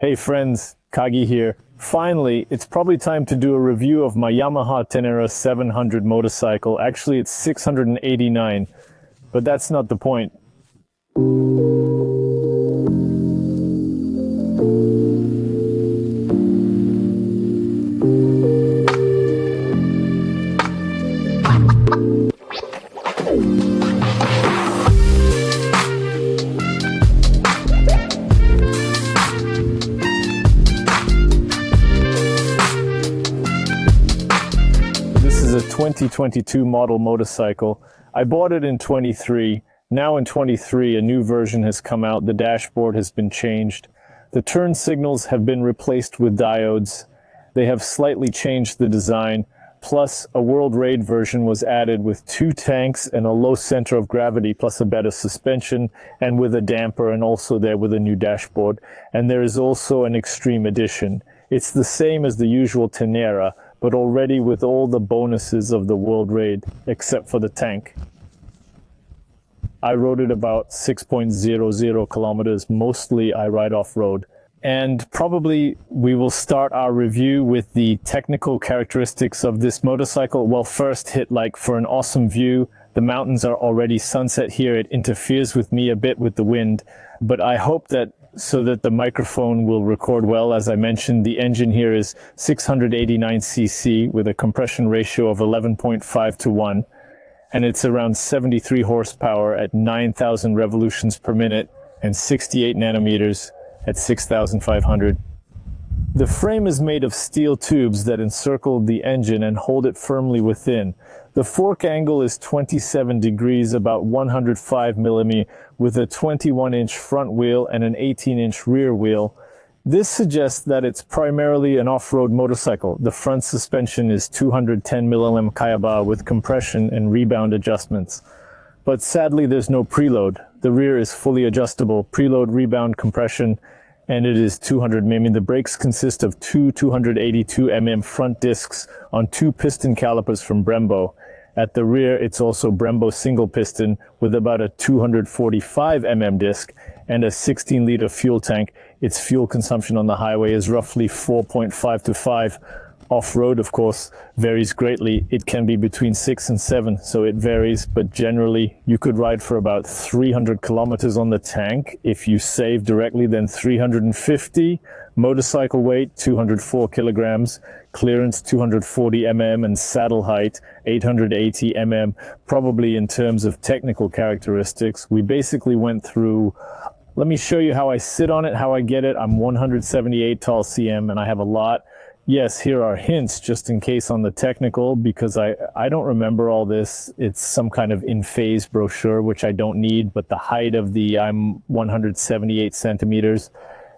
Hey friends, Kagi here. Finally, it's probably time to do a review of my Yamaha Tenere 700 motorcycle. Actually, it's 689, but that's not the point. This is a 2022 model motorcycle. I bought it in 23. Now in 23, a new version has come out. The dashboard has been changed. The turn signals have been replaced with diodes. They have slightly changed the design. Plus, a World Raid version was added with 2 tanks and a low center of gravity, plus a better suspension, and with a damper, and also there with a new dashboard. And there is also an Extreme Edition. It's the same as the usual Tenere, but already with all the bonuses of the World Raid, except for the tank. I rode it about 6.00 kilometers. Mostly I ride off-road. And probably we will start our review with the technical characteristics of this motorcycle. Well, first hit like for an awesome view. The mountains are already sunset here. It interferes with me a bit with the wind, but I hope that so that the microphone will record well. As I mentioned, the engine here is 689 cc with a compression ratio of 11.5 to 1. And it's around 73 horsepower at 9,000 revolutions per minute and 68 nanometers at 6,500. The frame is made of steel tubes that encircle the engine and hold it firmly within. The fork angle is 27 degrees, about 105 millimeters, with a 21-inch front wheel and an 18-inch rear wheel. This suggests that it's primarily an off-road motorcycle. The front suspension is 210 mm Kayaba with compression and rebound adjustments. But sadly, there's no preload. The rear is fully adjustable, preload, rebound, compression, and it is 200 mm. The brakes consist of two 282 mm front discs on 2 piston calipers from Brembo. At the rear, it's also Brembo single piston with about a 245 mm disc and a 16-liter fuel tank. Its fuel consumption on the highway is roughly 4.5 to 5. Off-road, of course, varies greatly. It can be between 6 and 7, so it varies, but generally you could ride for about 300 kilometers on the tank. If you save directly, then 350. Motorcycle weight, 204 kilograms. Clearance, 240 mm, and saddle height, 880 mm. Probably in terms of technical characteristics, we basically went through. Let me show you how I sit on it, how I get it. I'm 178 tall cm, and I have a lot. Yes, here are hints just in case on the technical, because I don't remember all this. It's some kind of in-phase brochure, which I don't need, but the height of I'm 178 centimeters.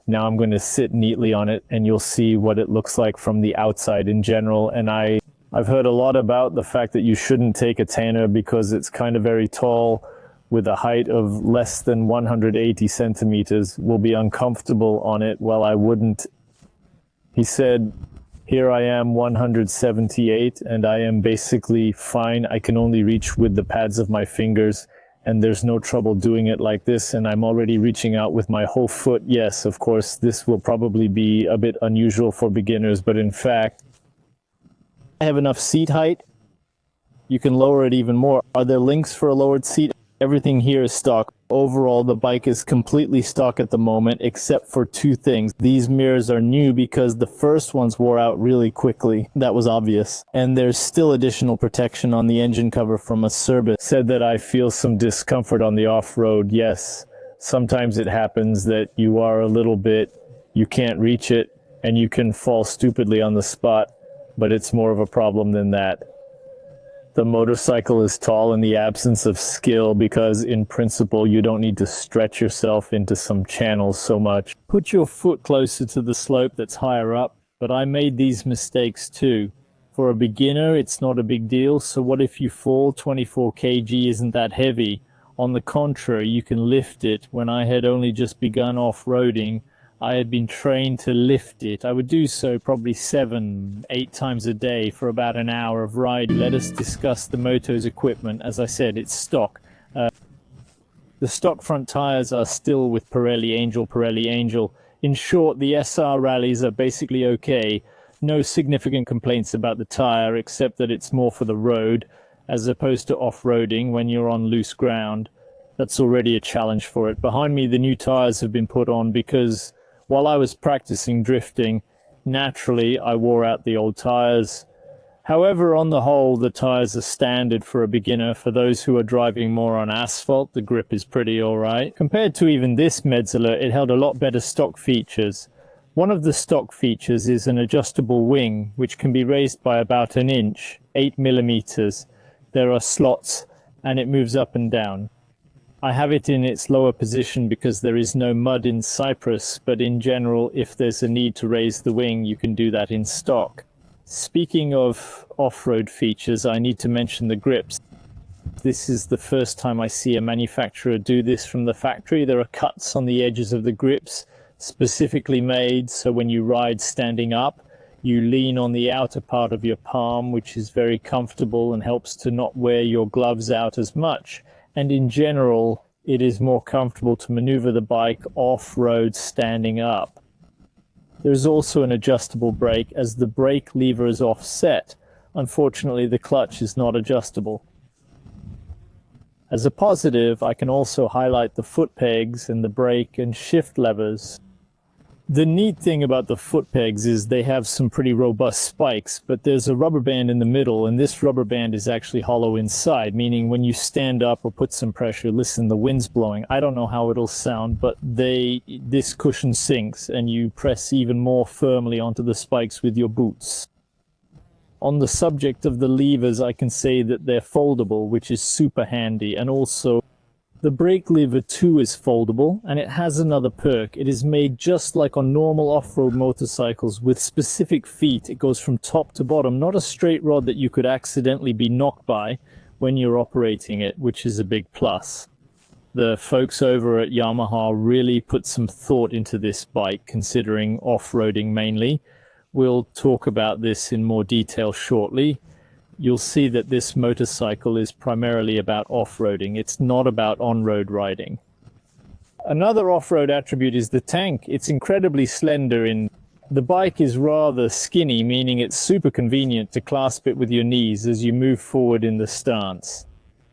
Now I'm going to sit neatly on it, and you'll see what it looks like from the outside in general. And I've heard a lot about the fact that you shouldn't take a Tenere because it's kind of very tall, with a height of less than 180 centimeters, will be uncomfortable on it. Well, I wouldn't. He said, here I am 178 and I am basically fine. I can only reach with the pads of my fingers and there's no trouble doing it like this, and I'm already reaching out with my whole foot. Yes, of course, this will probably be a bit unusual for beginners, but in fact, I have enough seat height. You can lower it even more. Are there links for a lowered seat? Everything here is stock. Overall, the bike is completely stock at the moment, except for 2 things. These mirrors are new because the first ones wore out really quickly. That was obvious. And there's still additional protection on the engine cover from a service. Said that I feel some discomfort on the off-road. Yes, sometimes it happens that you can't reach it, and you can fall stupidly on the spot, but it's more of a problem than that. The motorcycle is tall in the absence of skill because, in principle, you don't need to stretch yourself into some channels so much. Put your foot closer to the slope that's higher up, but I made these mistakes too. For a beginner, it's not a big deal, so what if you fall? 24 kg isn't that heavy. On the contrary, you can lift it. When I had only just begun off-roading, I had been trained to lift it. I would do so probably 7-8 times a day for about an hour of riding. Let us discuss the moto's equipment. As I said, it's stock. The stock front tires are still with Pirelli Angel. In short, the SR rallies are basically okay. No significant complaints about the tire, except that it's more for the road, as opposed to off-roading when you're on loose ground. That's already a challenge for it. Behind me, the new tires have been put on because while I was practicing drifting, naturally I wore out the old tires. However, on the whole, the tires are standard for a beginner. For those who are driving more on asphalt, the grip is pretty alright. Compared to even this Metzeler, it held a lot better stock features. One of the stock features is an adjustable wing, which can be raised by about an inch, 8 millimeters. There are slots, and it moves up and down. I have it in its lower position because there is no mud in Cyprus, but in general, if there's a need to raise the wing, you can do that in stock. Speaking of off-road features, I need to mention the grips. This is the first time I see a manufacturer do this from the factory. There are cuts on the edges of the grips, specifically made so when you ride standing up, you lean on the outer part of your palm, which is very comfortable and helps to not wear your gloves out as much. And in general, it is more comfortable to maneuver the bike off-road standing up. There's also an adjustable brake as the brake lever is offset. Unfortunately, the clutch is not adjustable. As a positive, I can also highlight the foot pegs and the brake and shift levers. The neat thing about the foot pegs is they have some pretty robust spikes, but there's a rubber band in the middle, and this rubber band is actually hollow inside, meaning when you stand up or put some pressure, listen, the wind's blowing. I don't know how it'll sound, but this cushion sinks, and you press even more firmly onto the spikes with your boots. On the subject of the levers, I can say that they're foldable, which is super handy, and also the brake lever too is foldable, and it has another perk. It is made just like on normal off-road motorcycles with specific feet. It goes from top to bottom, not a straight rod that you could accidentally be knocked by when you're operating it, which is a big plus. The folks over at Yamaha really put some thought into this bike, considering off-roading mainly. We'll talk about this in more detail shortly. You'll see that this motorcycle is primarily about off-roading. It's not about on-road riding. Another off-road attribute is the tank. It's incredibly slender. The bike is rather skinny, meaning it's super convenient to clasp it with your knees as you move forward in the stance.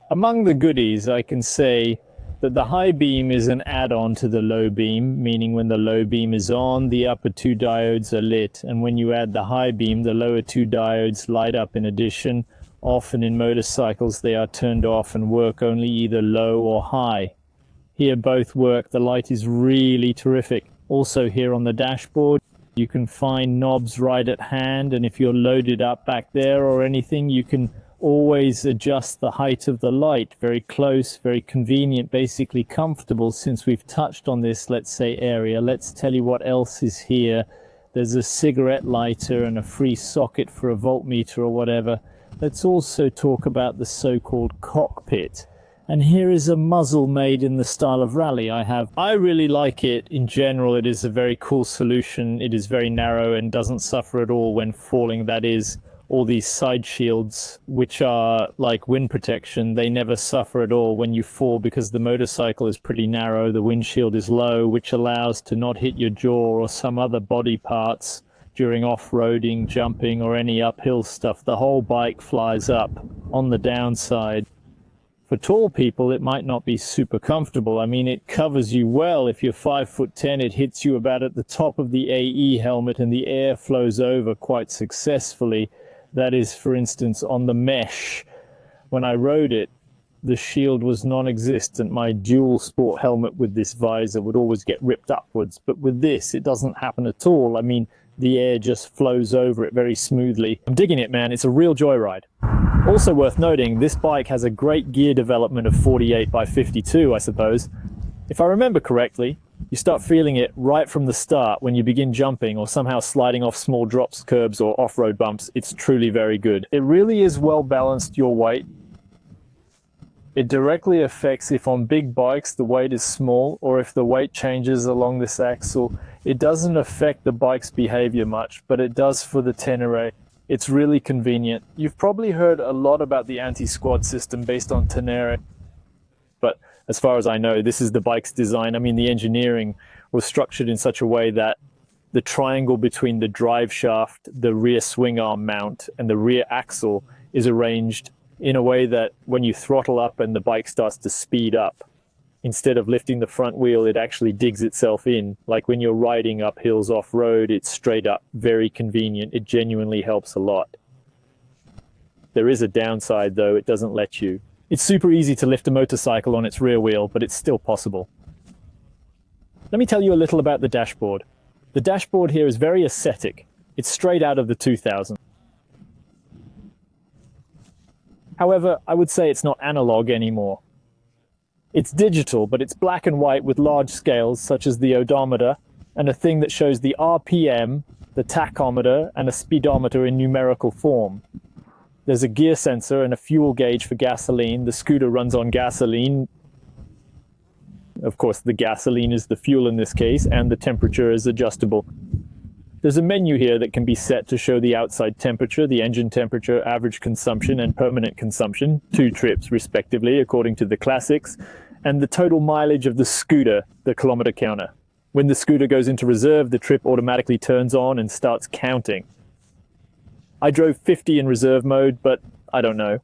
Among the goodies, I can say that the high beam is an add-on to the low beam, meaning when the low beam is on, the upper two diodes are lit, and when you add the high beam, the lower two diodes light up in addition. Often in motorcycles, they are turned off and work only either low or high. Here both work. The light is really terrific. Also here on the dashboard, you can find knobs right at hand, and if you're loaded up back there or anything, you can always adjust the height of the light. Very close, very convenient, basically comfortable. Since we've touched on this, let's say, area, let's tell you what else is here. There's a cigarette lighter and a free socket for a voltmeter or whatever. Let's also talk about the so-called cockpit. And here is a muzzle made in the style of rally I really like it. In general, it is a very cool solution. It is very narrow and doesn't suffer at all when falling. That is, all these side shields, which are like wind protection, they never suffer at all when you fall because the motorcycle is pretty narrow, the windshield is low, which allows to not hit your jaw or some other body parts during off-roading, jumping, or any uphill stuff. The whole bike flies up on the downside. For tall people, it might not be super comfortable. I mean, it covers you well. If you're 5'10", it hits you about at the top of the AE helmet and the air flows over quite successfully. That is, for instance, on the mesh. When I rode it, the shield was non-existent. My dual sport helmet with this visor would always get ripped upwards. But with this, it doesn't happen at all. I mean, the air just flows over it very smoothly. I'm digging it, man. It's a real joyride. Also worth noting, this bike has a great gear development of 48 by 52, I suppose. If I remember correctly, you start feeling it right from the start when you begin jumping or somehow sliding off small drops, curbs, or off-road bumps. It's truly very good. It really is well balanced your weight. It directly affects if on big bikes the weight is small or if the weight changes along this axle. It doesn't affect the bike's behavior much, but it does for the Tenere. It's really convenient. You've probably heard a lot about the anti-squad system based on Tenere, but as far as I know, this is the bike's design. I mean, the engineering was structured in such a way that the triangle between the drive shaft, the rear swing arm mount, and the rear axle is arranged in a way that when you throttle up and the bike starts to speed up, instead of lifting the front wheel, it actually digs itself in. Like when you're riding up hills off-road, it's straight up, very convenient. It genuinely helps a lot. There is a downside though, it doesn't let you. It's super easy to lift a motorcycle on its rear wheel, but it's still possible. Let me tell you a little about the dashboard. The dashboard here is very aesthetic. It's straight out of the 2000s. However, I would say it's not analog anymore. It's digital, but it's black and white with large scales such as the odometer and a thing that shows the RPM, the tachometer, and a speedometer in numerical form. There's a gear sensor and a fuel gauge for gasoline. The scooter runs on gasoline. Of course, the gasoline is the fuel in this case, and the temperature is adjustable. There's a menu here that can be set to show the outside temperature, the engine temperature, average consumption, and permanent consumption, 2 trips respectively, according to the classics, and the total mileage of the scooter, the kilometer counter. When the scooter goes into reserve, the trip automatically turns on and starts counting. I drove 50 in reserve mode, but I don't know.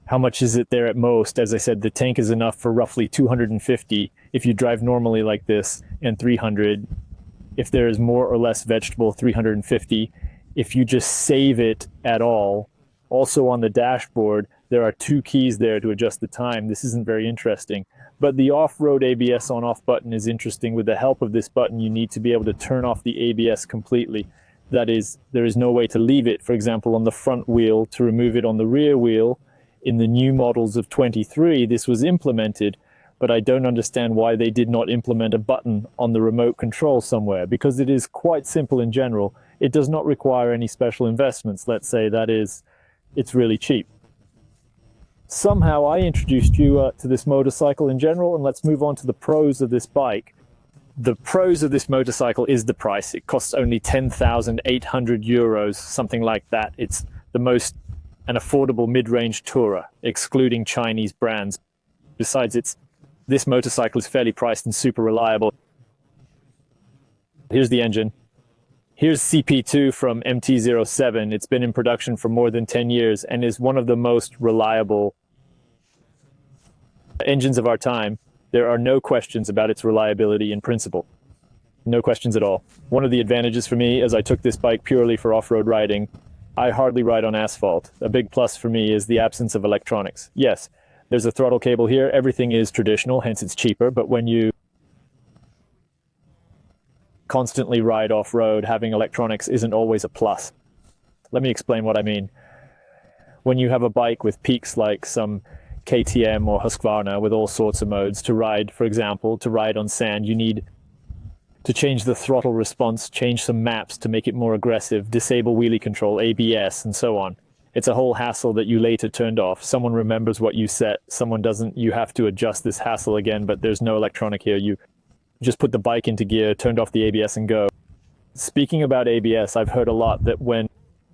How much is it there at most? As I said, the tank is enough for roughly 250 if you drive normally like this, and 300 if there is more or less vegetable, 350 if you just save it at all. Also on the dashboard, there are 2 keys there to adjust the time. This isn't very interesting, but the off-road ABS on-off button is interesting. With the help of this button, you need to be able to turn off the ABS completely. That is, there is no way to leave it, for example, on the front wheel, to remove it on the rear wheel. In the new models of 23, this was implemented, but I don't understand why they did not implement a button on the remote control somewhere, because it is quite simple in general. It does not require any special investments, let's say. That is, it's really cheap. Somehow I introduced you to this motorcycle in general, and let's move on to the pros of this bike. The pros of this motorcycle is the price. It costs only 10,800 euros, something like that. It's the most an affordable mid-range tourer, excluding Chinese brands. Besides, this motorcycle is fairly priced and super reliable. Here's the engine. Here's CP2 from MT-07. It's been in production for more than 10 years and is one of the most reliable engines of our time. There are no questions about its reliability in principle. No questions at all. One of the advantages for me, as I took this bike purely for off-road riding, I hardly ride on asphalt. A big plus for me is the absence of electronics. Yes, there's a throttle cable here. Everything is traditional, hence it's cheaper. But when you constantly ride off-road, having electronics isn't always a plus. Let me explain what I mean. When you have a bike with peaks like some KTM or Husqvarna with all sorts of modes to ride, for example, to ride on sand, you need to change the throttle response, change some maps to make it more aggressive, disable wheelie control, ABS, and so on. It's a whole hassle that you later turned off. Someone remembers what you set, someone doesn't. You have to adjust this hassle again, but there's no electronic here. You just put the bike into gear, turned off the ABS, and go. Speaking about ABS, I've heard a lot that when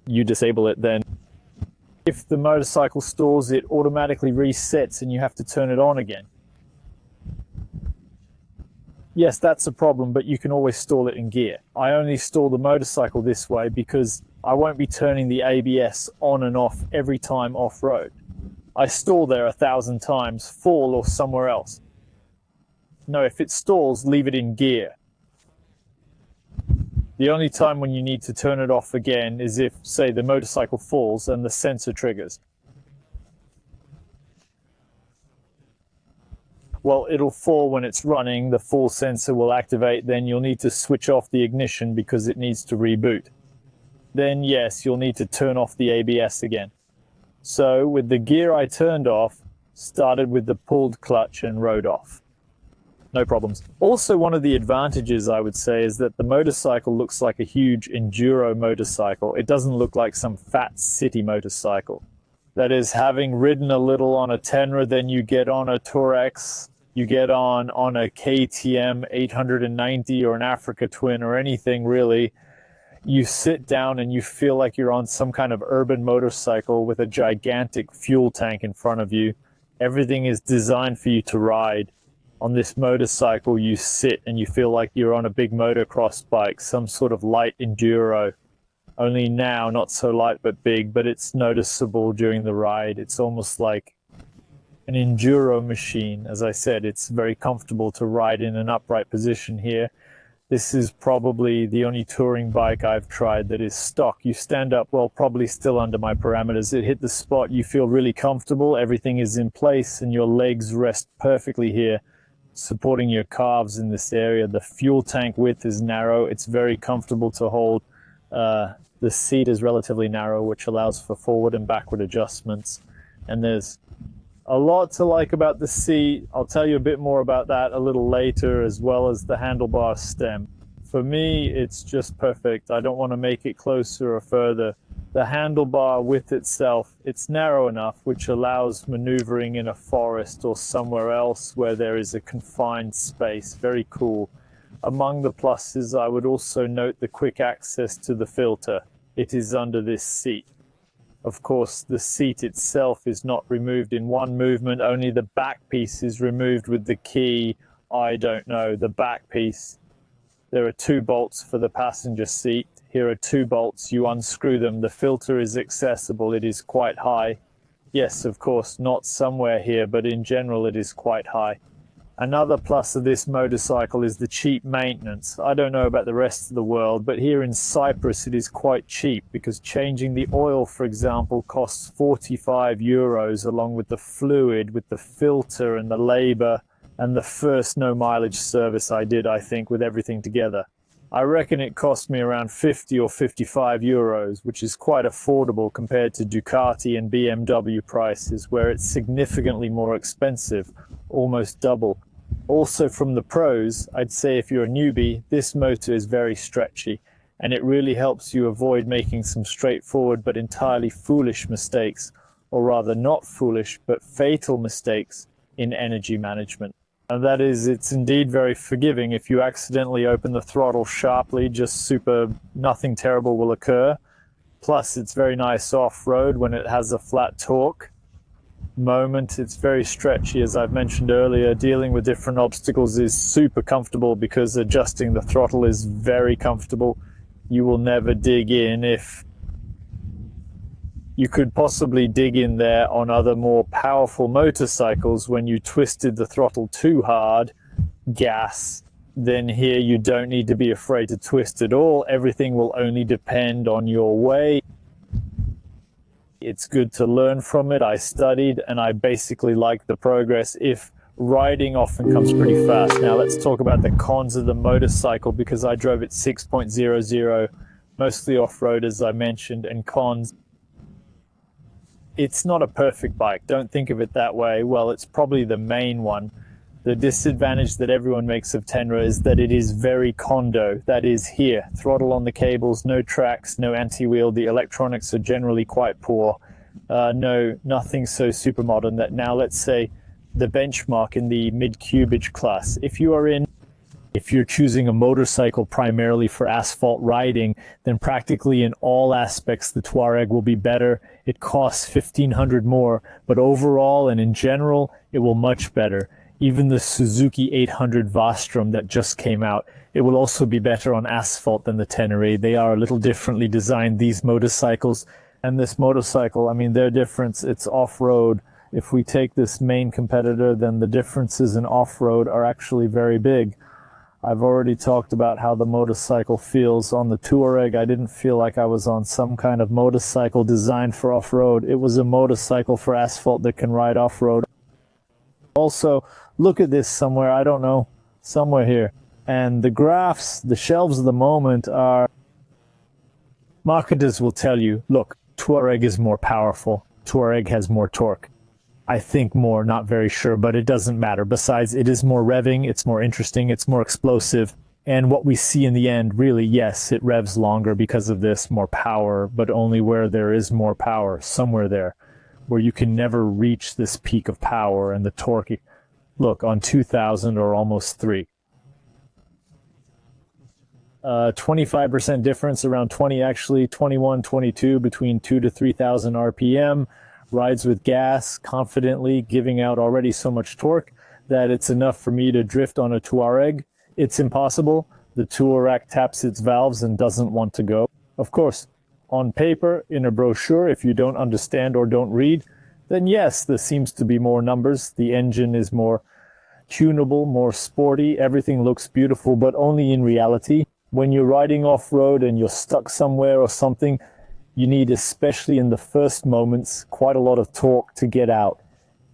you disable it, then if the motorcycle stalls, it automatically resets and you have to turn it on again. Yes, that's a problem, but you can always stall it in gear. I only stall the motorcycle this way because I won't be turning the ABS on and off every time off-road. I stall there 1,000 times, fall or somewhere else. No, if it stalls, leave it in gear. The only time when you need to turn it off again is if, say, the motorcycle falls and the sensor triggers. Well, it'll fall when it's running, the fall sensor will activate, then you'll need to switch off the ignition because it needs to reboot. Then yes, you'll need to turn off the ABS again. So with the gear I turned off, started with the pulled clutch and rode off. No problems. Also, one of the advantages I would say is that the motorcycle looks like a huge enduro motorcycle. It doesn't look like some fat city motorcycle. That is, having ridden a little on a Tenere, then you get on a Tourex, you get on a KTM 890 or an Africa Twin or anything really. You sit down and you feel like you're on some kind of urban motorcycle with a gigantic fuel tank in front of you. Everything is designed for you to ride. On this motorcycle, you sit and you feel like you're on a big motocross bike, some sort of light enduro. Only now, not so light but big, but it's noticeable during the ride. It's almost like an enduro machine. As I said, it's very comfortable to ride in an upright position here. This is probably the only touring bike I've tried that is stock. You stand up, well, probably still under my parameters. It hit the spot, you feel really comfortable, everything is in place, and your legs rest perfectly here, supporting your calves in this area. The fuel tank width is narrow. It's very comfortable to hold. The seat is relatively narrow, which allows for forward and backward adjustments. And there's a lot to like about the seat. I'll tell you a bit more about that a little later, as well as the handlebar stem. For me, it's just perfect. I don't want to make it closer or further. The handlebar width itself, it's narrow enough, which allows maneuvering in a forest or somewhere else where there is a confined space. Very cool. Among the pluses, I would also note the quick access to the filter. It is under this seat. Of course, the seat itself is not removed in one movement, only the back piece is removed with the key. I don't know, the back piece. There are 2 bolts for the passenger seat. Here are 2 bolts, you unscrew them. The filter is accessible, it is quite high. Yes, of course, not somewhere here, but in general it is quite high. Another plus of this motorcycle is the cheap maintenance. I don't know about the rest of the world, but here in Cyprus it is quite cheap, because changing the oil, for example, costs 45 euros, along with the fluid, with the filter and the labor, and the first no mileage service I did, I think, with everything together. I reckon it cost me around 50 or 55 euros, which is quite affordable compared to Ducati and BMW prices, where it's significantly more expensive, almost double. Also, from the pros, I'd say if you're a newbie, this motor is very stretchy, and it really helps you avoid making some straightforward but entirely foolish mistakes, or rather not foolish but fatal mistakes in energy management. And that is, it's indeed very forgiving. If you accidentally open the throttle sharply, nothing terrible will occur. Plus, it's very nice off-road when it has a flat torque moment. It's very stretchy, as I've mentioned earlier. Dealing with different obstacles is super comfortable because adjusting the throttle is very comfortable. You will never dig in. If you could possibly dig in there on other more powerful motorcycles, when you twisted the throttle too hard, gas, then here you don't need to be afraid to twist at all. Everything will only depend on your way. It's good to learn from it. I studied and I basically like the progress. If riding often comes pretty fast. Now let's talk about the cons of the motorcycle, because I drove it 6.00, mostly off-road as I mentioned, and cons. It's not a perfect bike. Don't think of it that way. Well, it's probably the main one. The disadvantage that everyone makes of Tenere is that it is very condo. That is here, throttle on the cables, no tracks, no anti-wheel. The electronics are generally quite poor. Nothing so super modern that now, let's say, the benchmark in the mid-cubage class. If you're choosing a motorcycle primarily for asphalt riding, then practically in all aspects the Touareg will be better. It costs 1,500 more, but overall and in general, it will much better. Even the Suzuki 800 Vostrum that just came out, it will also be better on asphalt than the Tenere. They are a little differently designed, these motorcycles. And this motorcycle, I mean, their difference, it's off-road. If we take this main competitor, then the differences in off-road are actually very big. I've already talked about how the motorcycle feels. On the Touareg, I didn't feel like I was on some kind of motorcycle designed for off-road. It was a motorcycle for asphalt that can ride off-road. Also, look at this somewhere, I don't know, somewhere here. And the graphs, the shelves of the moment are... Marketers will tell you, look, Touareg is more powerful. Touareg has more torque. I think more, not very sure, but it doesn't matter. Besides, it is more revving, it's more interesting, it's more explosive. And what we see in the end, really, yes, it revs longer because of this, more power, but only where there is more power, somewhere there, where you can never reach this peak of power and the torque. Look, on 2,000 or almost 3. 25% difference, around 20 actually, 21, 22, between 2 to 3,000 RPM. Rides with gas confidently, giving out already so much torque. that it's enough for me to drift on a Touareg. It's impossible. The Touareg taps its valves and doesn't want to go. Of course, on paper, in a brochure, if you don't understand or don't read, then yes, there seems to be more numbers. The engine is more tunable, more sporty. Everything looks beautiful, but only in reality. When you're riding off-road and you're stuck somewhere or something, you need, especially in the first moments, quite a lot of torque to get out.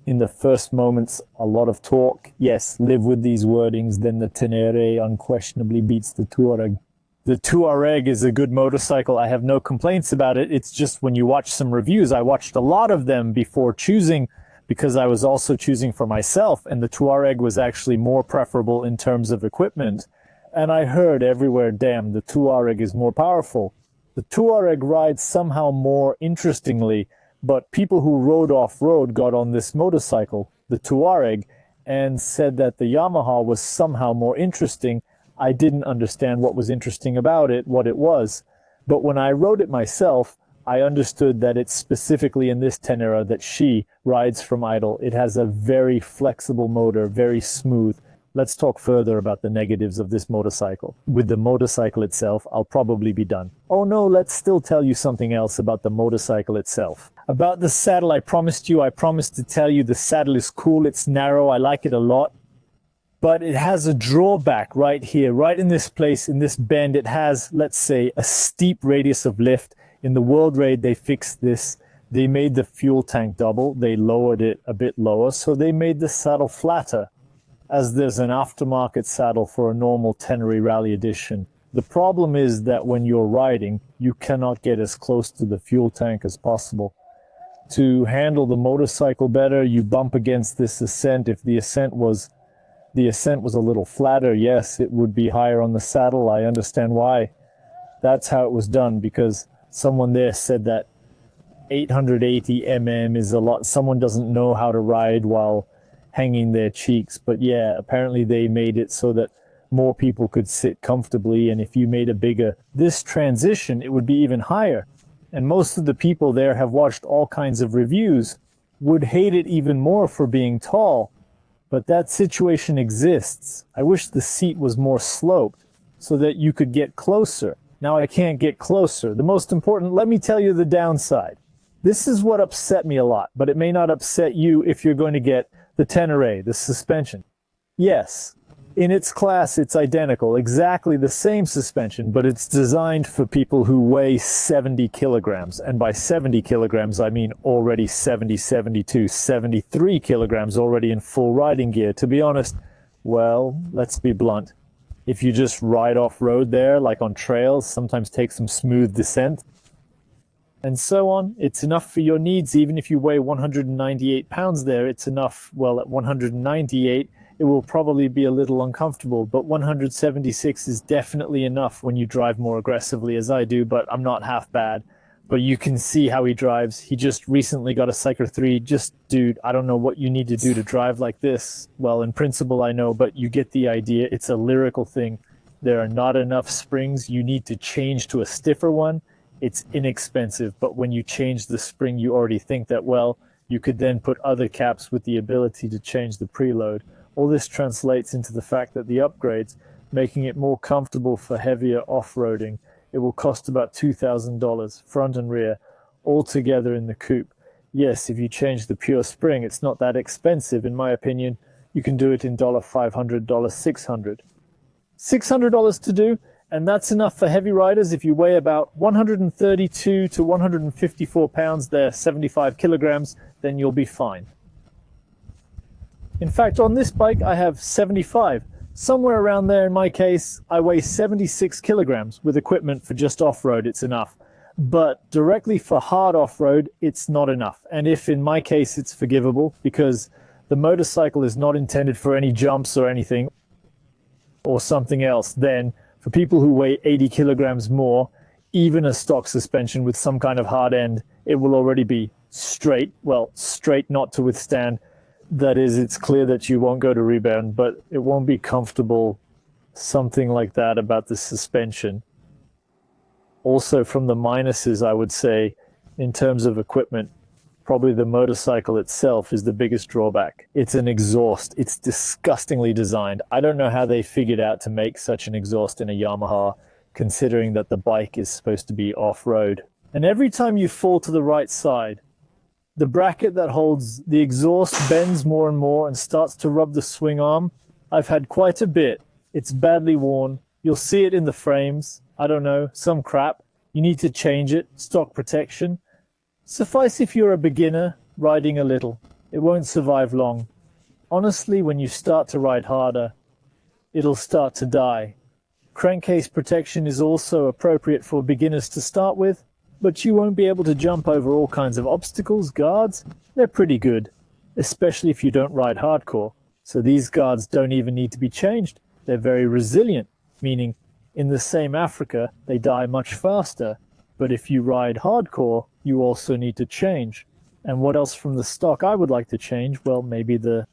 In the first moments, a lot of torque. Yes, live with these wordings, then the Tenere unquestionably beats the Touareg. The Touareg is a good motorcycle. I have no complaints about it. It's just when you watch some reviews, I watched a lot of them before choosing, because I was also choosing for myself, and the Touareg was actually more preferable in terms of equipment. And I heard everywhere, damn, the Touareg is more powerful. The Touareg rides somehow more interestingly, but people who rode off-road got on this motorcycle, the Touareg, and said that the Yamaha was somehow more interesting. I didn't understand what was interesting about it, what it was. But when I rode it myself, I understood that it's specifically in this Tenere that she rides from idle. It has a very flexible motor, very smooth. Let's talk further about the negatives of this motorcycle. With the motorcycle itself, I'll probably be done. Oh no, let's still tell you something else about the motorcycle itself. About the saddle, I promised to tell you the saddle is cool, it's narrow, I like it a lot. But it has a drawback right here, right in this place, in this bend. It has, let's say, a steep radius of lift. In the World Raid, they fixed this. They made the fuel tank double. They lowered it a bit lower, so they made the saddle flatter, as there's an aftermarket saddle for a normal Tenere Rally Edition. The problem is that when you're riding, you cannot get as close to the fuel tank as possible. To handle the motorcycle better, you bump against this ascent. If the ascent was a little flatter, yes, it would be higher on the saddle. I understand why. That's how it was done, because someone there said that 880 mm is a lot. Someone doesn't know how to ride while hanging their cheeks. But yeah, apparently they made it so that more people could sit comfortably. And if you made a bigger, this transition, it would be even higher. And most of the people there have watched all kinds of reviews, would hate it even more for being tall. But that situation exists. I wish the seat was more sloped so that you could get closer. Now I can't get closer. The most important, let me tell you the downside. This is what upset me a lot, but it may not upset you if you're going to get the Tenere, the suspension. Yes, in its class it's identical, exactly the same suspension, but it's designed for people who weigh 70 kilograms. And by 70 kilograms, I mean already 70, 72, 73 kilograms already in full riding gear. To be honest, well, let's be blunt. If you just ride off-road there, like on trails, sometimes take some smooth descent, and so on, it's enough for your needs. Even if you weigh 198 pounds there, it's enough. Well, at 198, it will probably be a little uncomfortable, but 176 is definitely enough when you drive more aggressively, as I do, but I'm not half bad. But you can see how he drives. He just recently got a Cycler 3. Just, dude, I don't know what you need to do to drive like this. Well, in principle, I know, but you get the idea. It's a lyrical thing. There are not enough springs. You need to change to a stiffer one. It's inexpensive, but when you change the spring, you already think that, well, you could then put other caps with the ability to change the preload. All this translates into the fact that the upgrades, making it more comfortable for heavier off-roading, it will cost about $2,000, front and rear, all together in the coupe. Yes, if you change the pure spring, it's not that expensive, in my opinion. You can do it in $500, $600. $600 to do, and that's enough for heavy riders. If you weigh about 132 to 154 pounds, they're 75 kilograms, then you'll be fine. In fact, on this bike, I have 75. Somewhere around there in my case, I weigh 76 kilograms. With equipment for just off-road, it's enough. But directly for hard off-road, it's not enough. And if in my case it's forgivable, because the motorcycle is not intended for any jumps or anything, or something else, then for people who weigh 80 kilograms more, even a stock suspension with some kind of hard end, it will already be straight. Well, straight not to withstand. That is, it's clear that you won't go to rebound, but it won't be comfortable. Something like that about the suspension. Also, from the minuses, I would say, in terms of equipment, Probably the motorcycle itself is the biggest drawback. It's an exhaust. It's disgustingly designed. I don't know how they figured out to make such an exhaust in a Yamaha, considering that the bike is supposed to be off-road. And every time you fall to the right side, the bracket that holds the exhaust bends more and more and starts to rub the swing arm. I've had quite a bit. It's badly worn. You'll see it in the frames. I don't know, some crap. You need to change it. Stock protection. Suffice if you're a beginner, riding a little. It won't survive long. Honestly, when you start to ride harder, it'll start to die. Crankcase protection is also appropriate for beginners to start with, but you won't be able to jump over all kinds of obstacles, guards. They're pretty good, especially if you don't ride hardcore. So these guards don't even need to be changed. They're very resilient, meaning in the same Africa, they die much faster. But if you ride hardcore, you also need to change. And what else from the stock I would like to change? Well, maybe the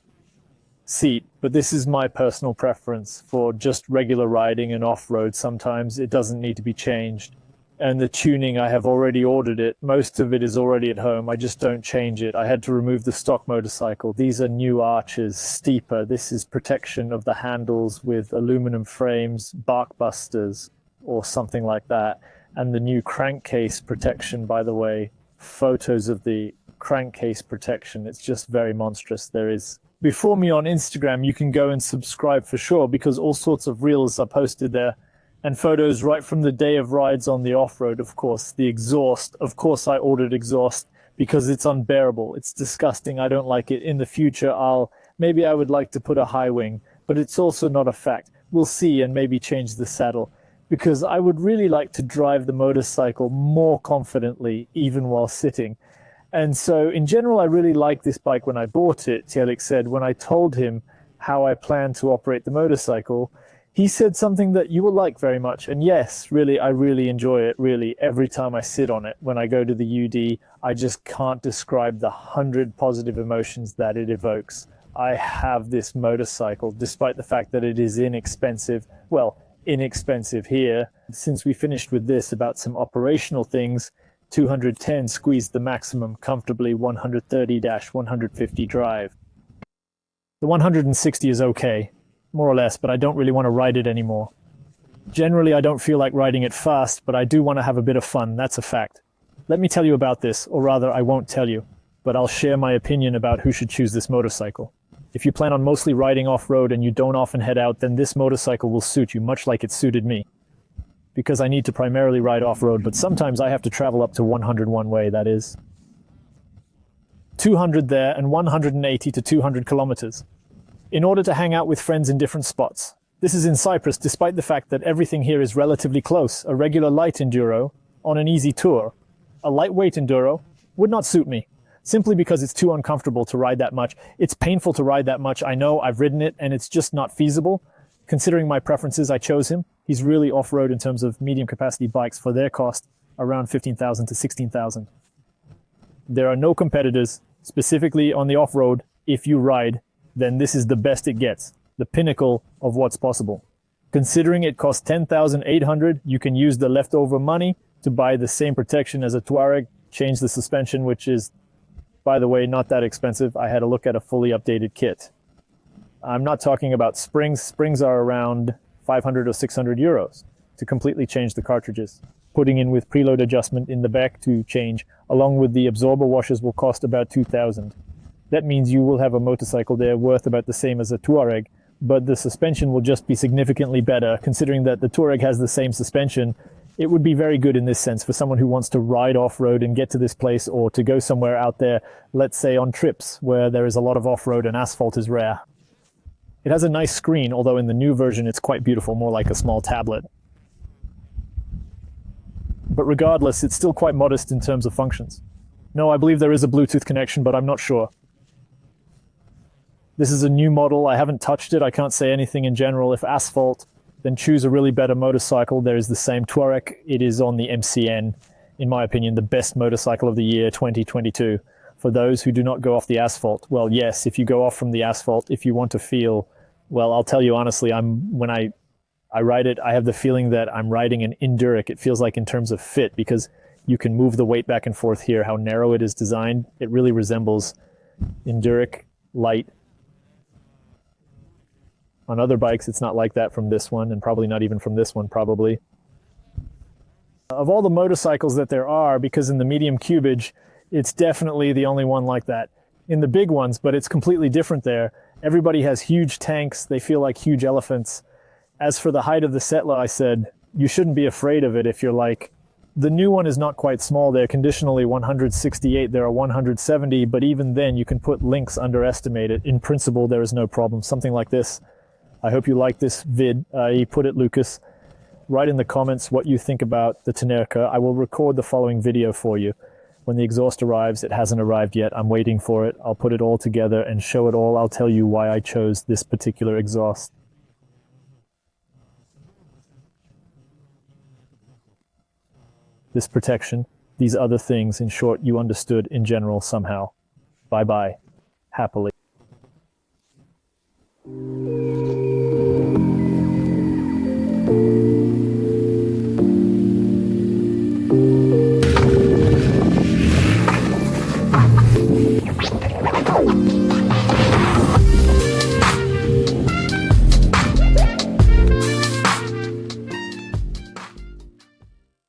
seat. But this is my personal preference. For just regular riding and off-road, sometimes it doesn't need to be changed. And the tuning, I have already ordered it. Most of it is already at home. I just don't change it. I had to remove the stock motorcycle. These are new arches, steeper. This is protection of the handles with aluminum frames, bark busters, or something like that. And the new crankcase protection, by the way, photos of the crankcase protection. It's just very monstrous. There is. Before me on Instagram, you can go and subscribe for sure, because all sorts of reels are posted there. And photos right from the day of rides on the off-road, of course. The exhaust, of course I ordered exhaust because it's unbearable. It's disgusting. I don't like it. In the future, maybe I would like to put a high wing, but it's also not a fact. We'll see, and maybe change the saddle, because I would really like to drive the motorcycle more confidently, even while sitting. And so in general, I really liked this bike when I bought it. Tielik said, when I told him how I plan to operate the motorcycle, he said something that you will like very much. And yes, really, I really enjoy it, really, every time I sit on it. When I go to the UD, I just can't describe the 100 positive emotions that it evokes. I have this motorcycle, despite the fact that it is inexpensive. Well, inexpensive here. Since we finished with this about some operational things, 210 squeezed the maximum comfortably, 130-150 drive. The 160 is okay, more or less, but I don't really want to ride it anymore. Generally, I don't feel like riding it fast, but I do want to have a bit of fun, that's a fact. Let me tell you about this, or rather, I won't tell you, but I'll share my opinion about who should choose this motorcycle. If you plan on mostly riding off-road and you don't often head out, then this motorcycle will suit you, much like it suited me. Because I need to primarily ride off-road, but sometimes I have to travel up to 100 one way, that is. 200 there and 180 to 200 kilometers. In order to hang out with friends in different spots. This is in Cyprus, despite the fact that everything here is relatively close. A regular light enduro on an easy tour. A lightweight enduro would not suit me, simply because it's too uncomfortable to ride that much. It's painful to ride that much. I know, I've ridden it, and it's just not feasible. Considering my preferences, I chose him. He's really off-road in terms of medium capacity bikes for their cost, around 15,000 to 16,000. There are no competitors, specifically on the off-road. If you ride, then this is the best it gets, the pinnacle of what's possible. Considering it costs 10,800, you can use the leftover money to buy the same protection as a Touareg, change the suspension, which is, by the way, not that expensive. I had a look at a fully updated kit. I'm not talking about springs. Springs are around 500 or 600 euros to completely change the cartridges. Putting in with preload adjustment in the back to change, along with the absorber washers, will cost about 2,000. That means you will have a motorcycle there worth about the same as a Touareg, but the suspension will just be significantly better. Considering that the Touareg has the same suspension, it would be very good in this sense for someone who wants to ride off-road and get to this place, or to go somewhere out there, let's say on trips where there is a lot of off-road and asphalt is rare. It has a nice screen, although in the new version it's quite beautiful, more like a small tablet. But regardless, it's still quite modest in terms of functions. No, I believe there is a Bluetooth connection, but I'm not sure. This is a new model. I haven't touched it. I can't say anything in general. If asphalt, then choose a really better motorcycle. There is the same Touareg. It is on the MCN, in my opinion, the best motorcycle of the year 2022. For those who do not go off the asphalt, well, yes, if you go off from the asphalt, if you want to feel, well, I'll tell you honestly, when I ride it, I have the feeling that I'm riding an Enduric. It feels like in terms of fit, because You can move the weight back and forth here. How narrow it is designed, it really resembles Enduric Light. On other bikes, it's not like that from this one, and probably not even from this one, probably. Of all the motorcycles that there are, because in the medium cubage, it's definitely the only one like that. In the big ones, but it's completely different there. Everybody has huge tanks. They feel like huge elephants. As for the height of the Settler, I said, you shouldn't be afraid of it if you're like, the new one is not quite small. They're conditionally 168. There are 170, but even then you can put links underestimate it. In principle, there is no problem. Something like this. I hope you like this vid. You put it, Lucas. Write in the comments what you think about the Tenere. I will record the following video for you. When the exhaust arrives, it hasn't arrived yet. I'm waiting for it. I'll put it all together and show it all. I'll tell you why I chose this particular exhaust. This protection, these other things, in short, you understood in general somehow. Bye-bye. Happily. Oh.